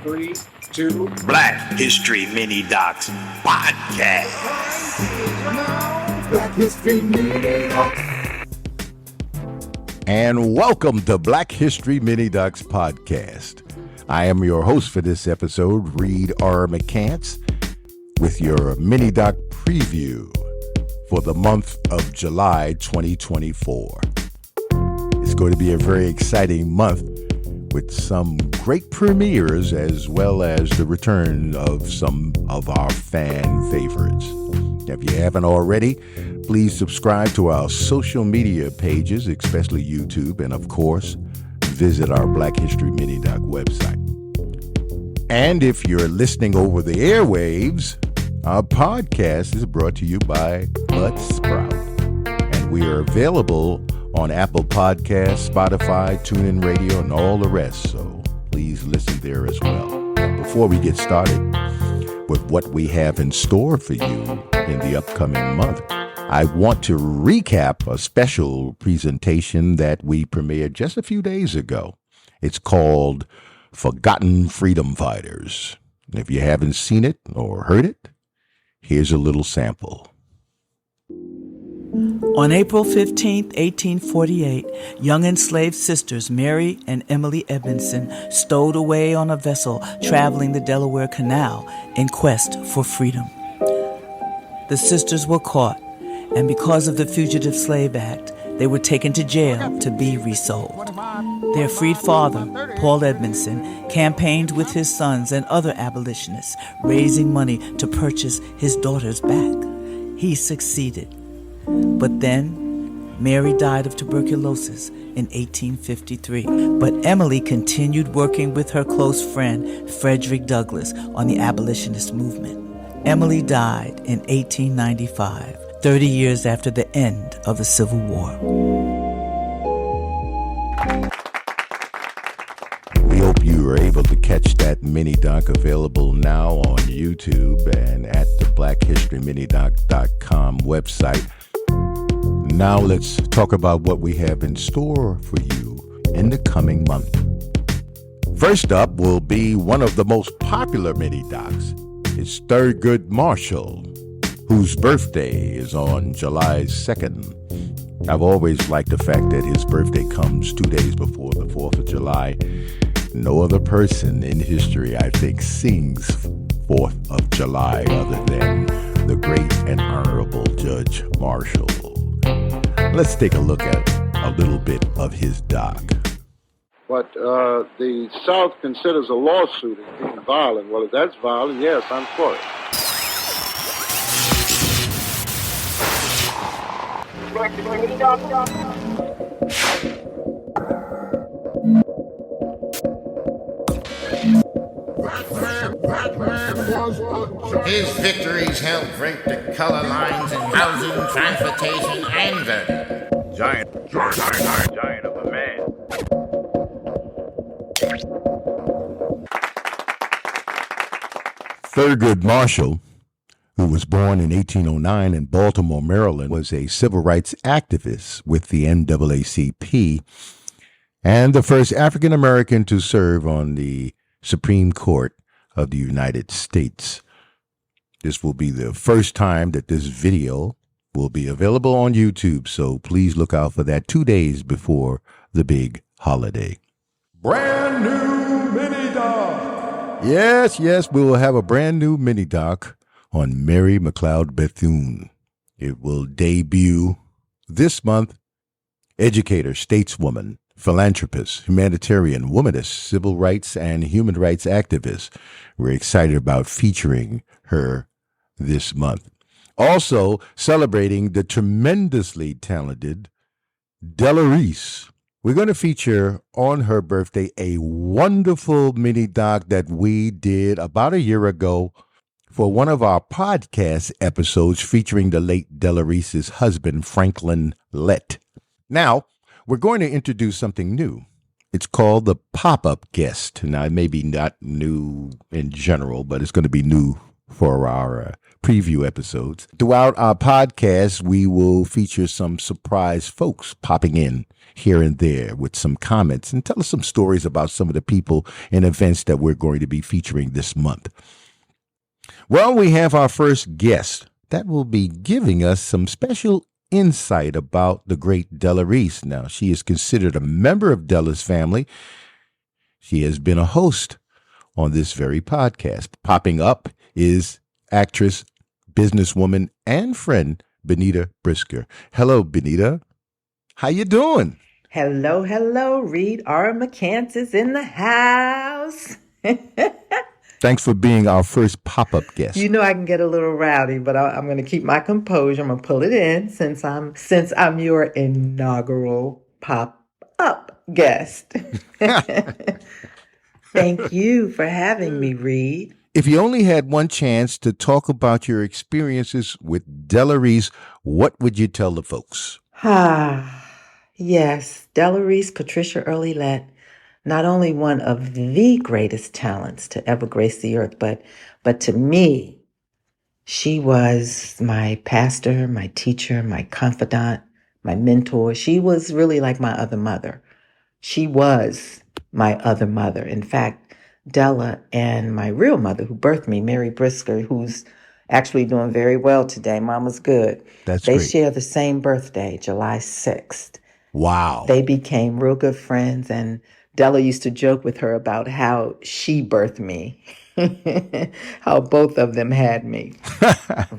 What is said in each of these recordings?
3, 2. Black History Mini Docs Podcast. Black History Mini Docs. And welcome to Black History Mini Docs Podcast. I am your host for this episode, Reed R. McCants, with your mini doc preview for the month of July 2024. It's going to be a very exciting month with some great premieres as well as the return of some of our fan favorites. If you haven't already, please subscribe to our social media pages, especially YouTube, and of course, visit our Black History Mini Doc website. And if you're listening over the airwaves, our podcast is brought to you by Buzzsprout. And we are available on Apple Podcasts, Spotify, TuneIn Radio, and all the rest. So please listen there as well. Before we get started with what we have in store for you in the upcoming month, I want to recap a special presentation that we premiered just a few days ago. It's called Forgotten Freedom Fighters. If you haven't seen it or heard it, here's a little sample. On April 15, 1848, young enslaved sisters Mary and Emily Edmondson stowed away on a vessel traveling the Delaware Canal in quest for freedom. The sisters were caught, and because of the Fugitive Slave Act, they were taken to jail to be resold. Their freed father, Paul Edmondson, campaigned with his sons and other abolitionists, raising money to purchase his daughters back. He succeeded. But then, Mary died of tuberculosis in 1853. But Emily continued working with her close friend, Frederick Douglass, on the abolitionist movement. Emily died in 1895, 30 years after the end of the Civil War. We hope you were able to catch that mini doc, available now on YouTube and at the blackhistoryminidoc.com website. Now let's talk about what we have in store for you in the coming month. First up will be one of the most popular mini docs. It's Thurgood Marshall, whose birthday is on July 2nd. I've always liked the fact that his birthday comes 2 days before the 4th of July. No other person in history, I think, sings 4th of July other than the great and honorable Judge Marshall. Let's take a look at a little bit of his doc. But the South considers a lawsuit as being violent. Well, if that's violent, yes, I'm for it. His victories helped break the color lines in housing, transportation, and voting. Giant of a man. Thurgood Marshall, who was born in 1809 in Baltimore, Maryland, was a civil rights activist with the NAACP and the first African American to serve on the Supreme Court of the United States. This will be the first time that this video will be available on YouTube, so please look out for that 2 days before the big holiday. Brand new mini doc. Yes, we will have a brand new mini doc on Mary McLeod Bethune. It will debut this month. Educator, stateswoman, philanthropist, humanitarian, womanist, civil rights, and human rights activist. We're excited about featuring her this month. Also celebrating the tremendously talented Della Reese. We're going to feature on her birthday a wonderful mini doc that we did about a year ago for one of our podcast episodes featuring the late Della Reese's husband, Franklin Lett. Now, we're going to introduce something new. It's called the pop-up guest. Now, it may be not new in general, but it's going to be new for our preview episodes. Throughout our podcast, we will feature some surprise folks popping in here and there with some comments and tell us some stories about some of the people and events that we're going to be featuring this month. Well, we have our first guest that will be giving us some special insight about the great Della Reese. Now, she is considered a member of Della's family. She has been a host on this very podcast. Popping up is actress, businesswoman, and friend Benita Brisker. Hello, Benita. How you doing? Hello, hello. Reed R. McCants is in the house. Thanks for being our first pop-up guest. You know I can get a little rowdy, but I'm going to keep my composure. I'm going to pull it in since I'm your inaugural pop-up guest. Thank you for having me, Reed. If you only had one chance to talk about your experiences with Della Reese, what would you tell the folks? Yes, Della Reese, Patricia Early-Lett, not only one of the greatest talents to ever grace the earth, but to me, she was my pastor, my teacher, my confidant, my mentor. She was really like my other mother. She was my other mother. In fact, Della and my real mother who birthed me, Mary Brisker, who's actually doing very well today. Mama's good. That's They great. share the same birthday, July 6th. Wow. They became real good friends, and Della used to joke with her about how she birthed me, how both of them had me.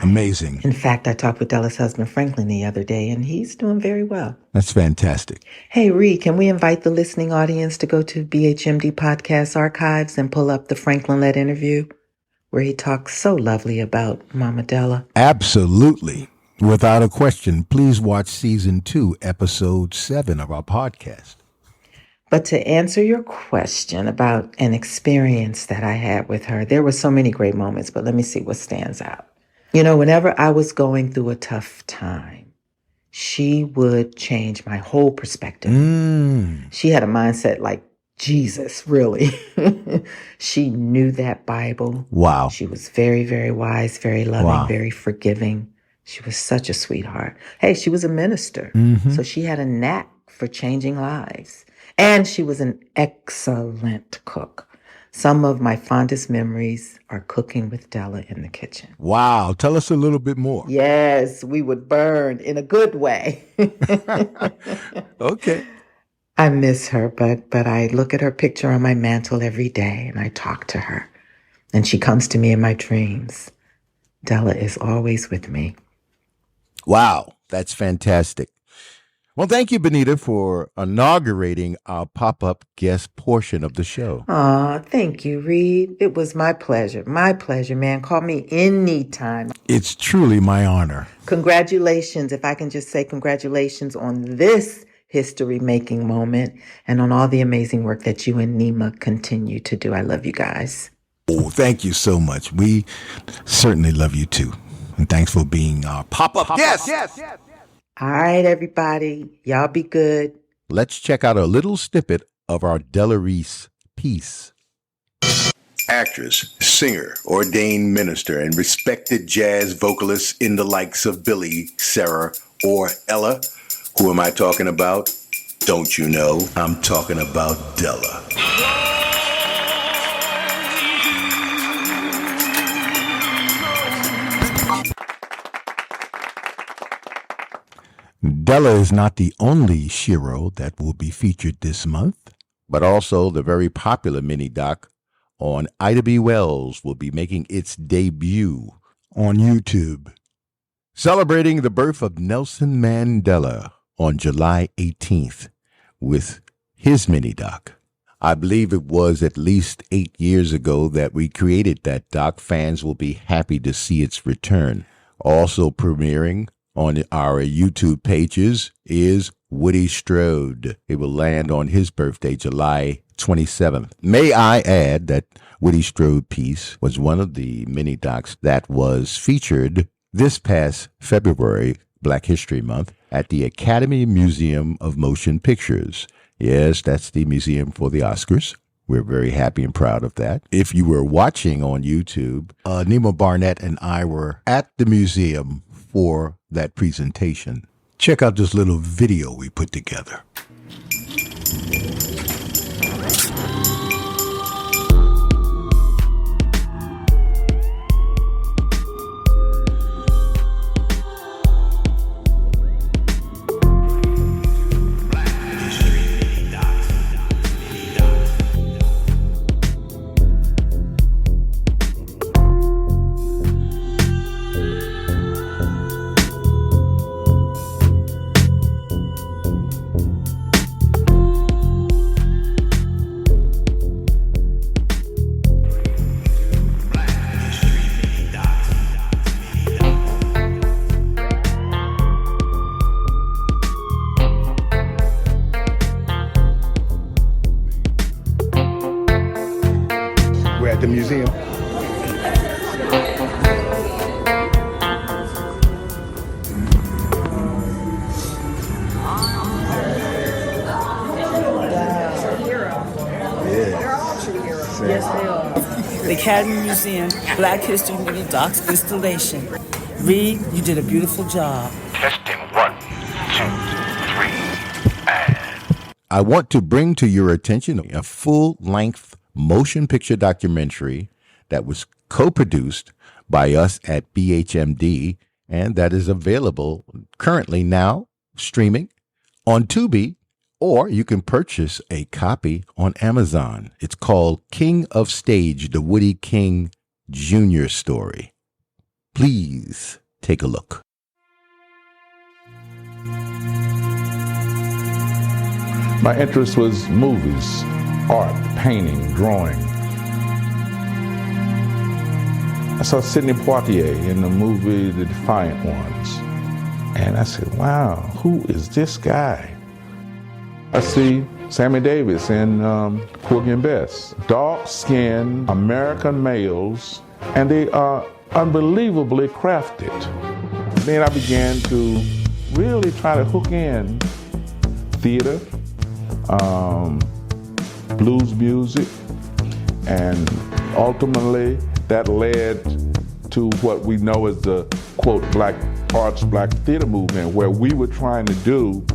Amazing. In fact, I talked with Della's husband, Franklin, the other day, and he's doing very well. That's fantastic. Hey, Reed, can we invite the listening audience to go to BHMD Podcast Archives and pull up the Franklin-led interview where he talks so lovely about Mama Della? Absolutely. Without a question, please watch Season 2, Episode 7 of our podcast. But to answer your question about an experience that I had with her, there were so many great moments, but let me see what stands out. You know, whenever I was going through a tough time, she would change my whole perspective. She had a mindset like Jesus, really. She knew that Bible. Wow. She was very, very wise, very loving, Wow. very forgiving. She was such a sweetheart. Hey, she was a minister, so she had a knack for changing lives. And she was an excellent cook. Some of my fondest memories are cooking with Della in the kitchen. Wow. Tell us a little bit more. Yes, we would burn in a good way. Okay. I miss her, but I look at her picture on my mantle every day and I talk to her. And she comes to me in my dreams. Della is always with me. Wow. That's fantastic. Well, thank you, Benita, for inaugurating our pop-up guest portion of the show. Aw, thank you, Reed. It was my pleasure. My pleasure, man. Call me anytime. It's truly my honor. Congratulations, if I can just say congratulations on this history-making moment and on all the amazing work that you and Nima continue to do. I love you guys. Oh, thank you so much. We certainly love you, too. And thanks for being our pop-up guest. All right, everybody. Y'all be good. Let's check out a little snippet of our Della Reese piece. Actress, singer, ordained minister, and respected jazz vocalist in the likes of Billy, Sarah, or Ella. Who am I talking about? Don't you know? I'm talking about Della. Della is not the only Shiro that will be featured this month, but also the very popular mini doc on Ida B. Wells will be making its debut on YouTube, celebrating the birth of Nelson Mandela on July 18th with his mini doc. I believe it was at least 8 years ago that we created that doc. Fans will be happy to see its return. Also premiering on our YouTube pages is Woody Strode. It will land on his birthday, July 27th. May I add that Woody Strode piece was one of the mini docs that was featured this past February, Black History Month, at the Academy Museum of Motion Pictures. Yes, that's the museum for the Oscars. We're very happy and proud of that. If you were watching on YouTube, Nemo Barnett and I were at the museum for that presentation. Check out this little video we put together. We're at the museum. Yes, they are. The Academy Museum Black History Mini Docs installation. Reed, you did a beautiful job. Testing 1, 2, 3, and I want to bring to your attention a full-length motion picture documentary that was co-produced by us at BHMD, and that is available currently now streaming on Tubi, or you can purchase a copy on Amazon. It's called King of Stage, the Woody King Jr. story. Please take a look. My interest was movies, art, painting, drawing. I saw Sidney Poitier in the movie The Defiant Ones. And I said, wow, who is this guy? I see Sammy Davis in Porgy and Bess. Dark-skinned American males, and they are unbelievably crafted. Then I began to really try to hook in theater, blues music, and ultimately that led to what we know as the, quote, black arts, black theater movement, where we were trying to do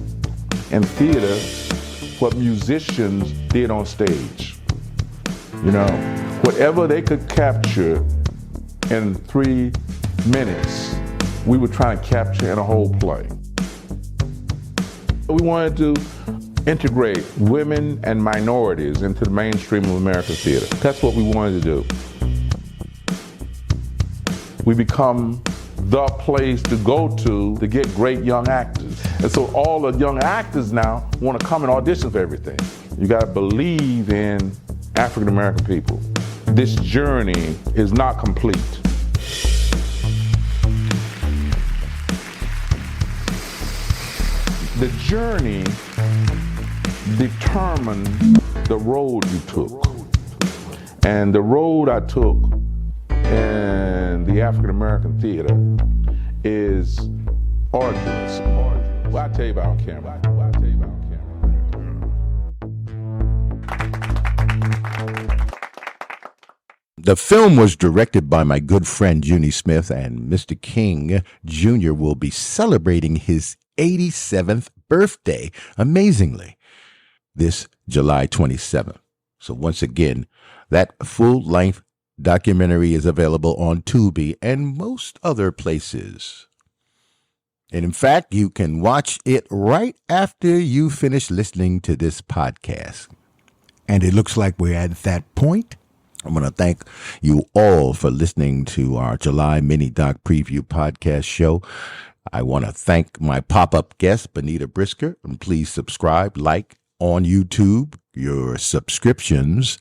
in theater what musicians did on stage. You know, whatever they could capture in 3 minutes, we were trying to capture in a whole play. We wanted to integrate women and minorities into the mainstream of American theater. That's what we wanted to do. We become the place to go to get great young actors. And so all the young actors now want to come and audition for everything. You got to believe in African American people. This journey is not complete. The journey determined the road you took. And the road I took in the African American theater is arduous. Well, I'll tell you about on camera. The film was directed by my good friend Junie Smith, and Mr. King Jr. will be celebrating his 87th birthday, amazingly, this July 27th. So once again, that full-length documentary is available on Tubi and most other places. And in fact, you can watch it right after you finish listening to this podcast. And it looks like we're at that point. I'm going to thank you all for listening to our July Mini Doc Preview podcast show. I want to thank my pop-up guest, Benita Brisker, and please subscribe, like on YouTube. Your subscriptions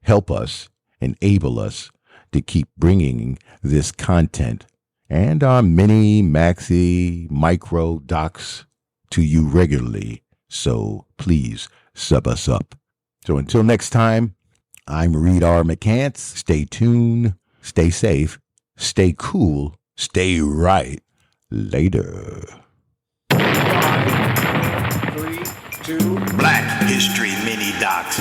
help us, enable us to keep bringing this content and our mini, maxi, micro docs to you regularly. So please sub us up. So until next time, I'm Reed R. McCants. Stay tuned, stay safe, stay cool, stay right. Later. 5, 3, 2, Black History Mini Docs